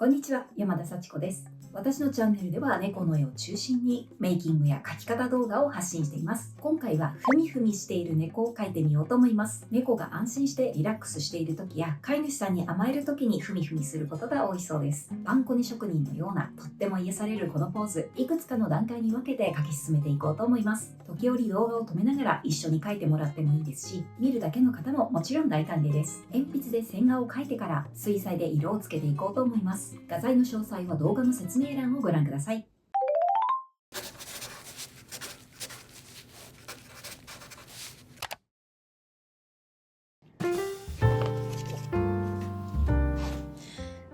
こんにちは、山田幸子です。私のチャンネルでは猫の絵を中心にメイキングや描き方動画を発信しています。今回はふみふみしている猫を描いてみようと思います。猫が安心してリラックスしている時や飼い主さんに甘える時にふみふみすることが多いそうです。パンコニ職人のようなとっても癒されるこのポーズ、いくつかの段階に分けて描き進めていこうと思います。時折動画を止めながら一緒に描いてもらってもいいですし、見るだけの方ももちろん大歓迎です。鉛筆で線画を描いてから水彩で色をつけていこうと思います。画材の詳細は動画の説明欄をご覧ください。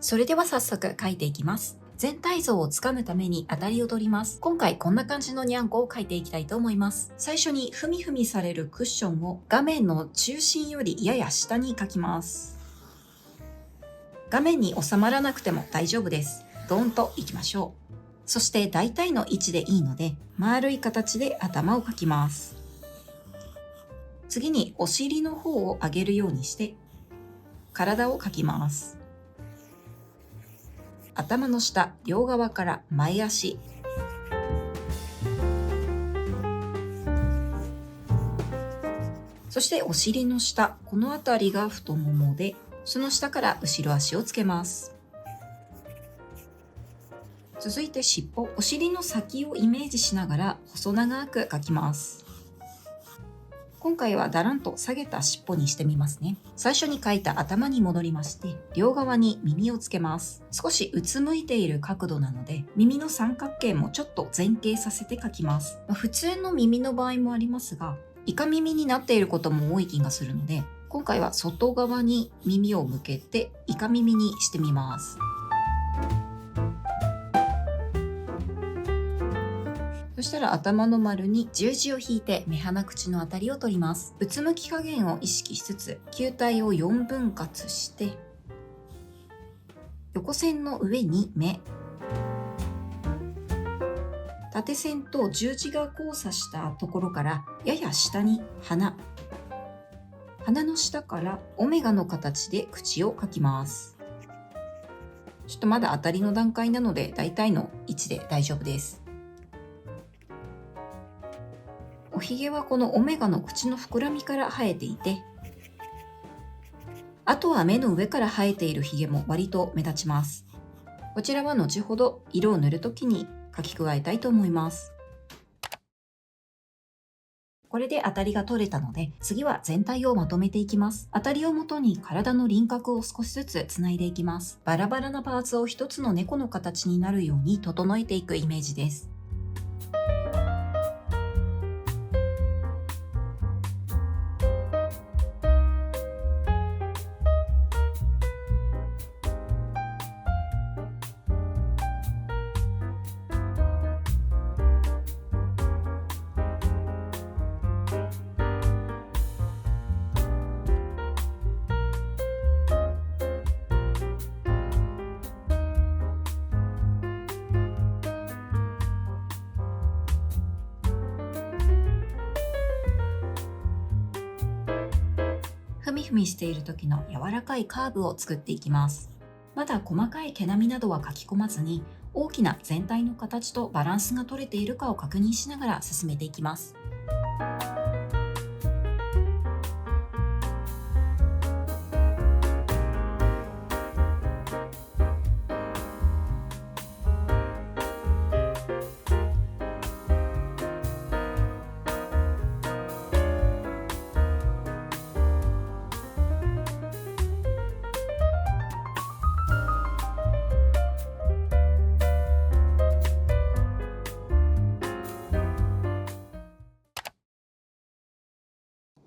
それでは早速描いていきます。全体像をつかむために当たりを取ります。今回こんな感じのニャンコを描いていきたいと思います。最初にふみふみされるクッションを画面の中心よりやや下に描きます。画面に収まらなくても大丈夫です。ドーンといきましょう。そして大体の位置でいいので、丸い形で頭を描きます。次にお尻の方を上げるようにして、体を描きます。頭の下、両側から前足。そしてお尻の下、この辺りが太ももで、その下から後ろ足をつけます。続いて尻尾、お尻の先をイメージしながら細長く描きます。今回はだらんと下げた尻尾にしてみますね。最初に描いた頭に戻りまして、両側に耳をつけます。少しうつむいている角度なので、耳の三角形もちょっと前傾させて描きます。普通の耳の場合もありますが、イカ耳になっていることも多い気がするので、今回は外側に耳を向けてイカ耳にしてみます。そしたら頭の丸に十字を引いて目鼻口のあたりを取ります。うつむき加減を意識しつつ、球体を4分割して、横線の上に目、縦線と十字が交差したところからやや下に鼻の下からオメガの形で口を描きます。ちょっとまだ当たりの段階なので大体の位置で大丈夫です。おひげはこのオメガの口の膨らみから生えていて、あとは目の上から生えているひげも割と目立ちます。こちらは後ほど色を塗るときに描き加えたいと思います。これで当たりが取れたので、次は全体をまとめていきます。当たりをもとに体の輪郭を少しずつつないでいきます。バラバラなパーツを一つの猫の形になるように整えていくイメージです。ふみふみしている時の柔らかいカーブを作っていきます。まだ細かい毛並みなどは描き込まずに、大きな全体の形とバランスが取れているかを確認しながら進めていきます。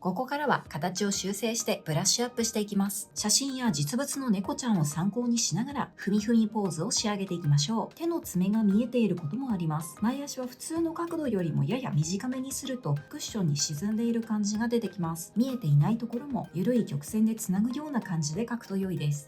ここからは形を修正してブラッシュアップしていきます。写真や実物の猫ちゃんを参考にしながら、ふみふみポーズを仕上げていきましょう。手の爪が見えていることもあります。前足は普通の角度よりもやや短めにすると、クッションに沈んでいる感じが出てきます。見えていないところも緩い曲線でつなぐような感じで描くと良いです。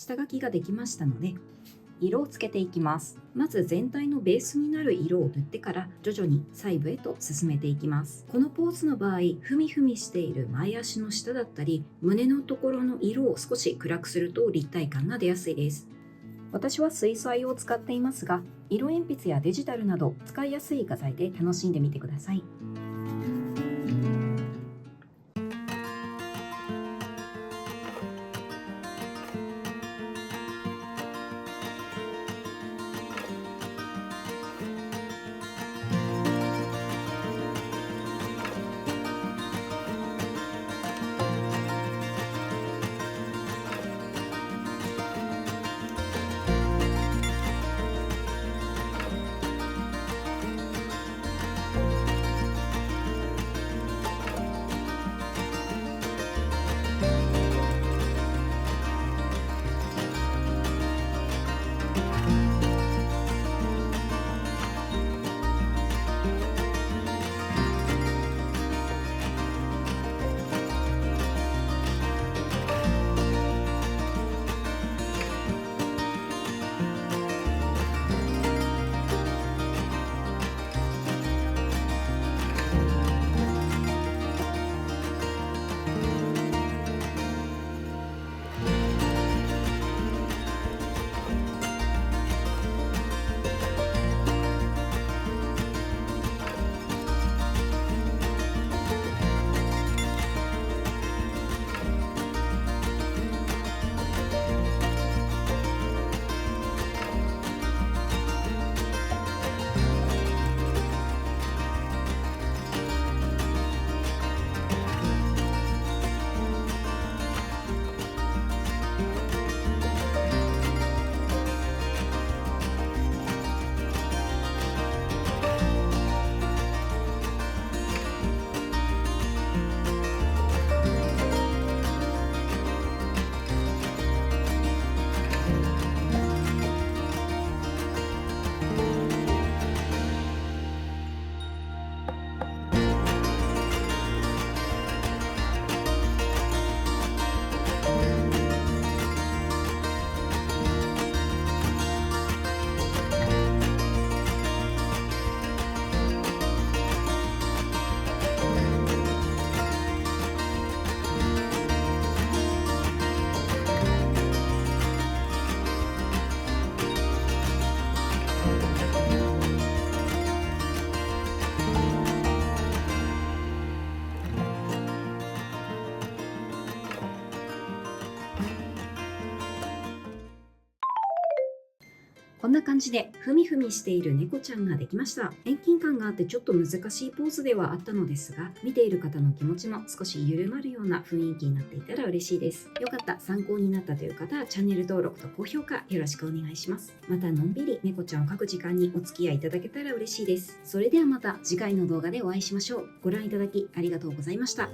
下書きができましたので、色をつけていきます。まず全体のベースになる色を塗ってから徐々に細部へと進めていきます。このポーズの場合、ふみふみしている前足の下だったり胸のところの色を少し暗くすると立体感が出やすいです。私は水彩を使っていますが、色鉛筆やデジタルなど使いやすい画材で楽しんでみてください。こんな感じでふみふみしている猫ちゃんができました。遠近感があってちょっと難しいポーズではあったのですが、見ている方の気持ちも少し緩まるような雰囲気になっていたら嬉しいです。よかった、参考になったという方はチャンネル登録と高評価よろしくお願いします。またのんびり猫ちゃんを描く時間にお付き合いいただけたら嬉しいです。それではまた次回の動画でお会いしましょう。ご覧いただきありがとうございました。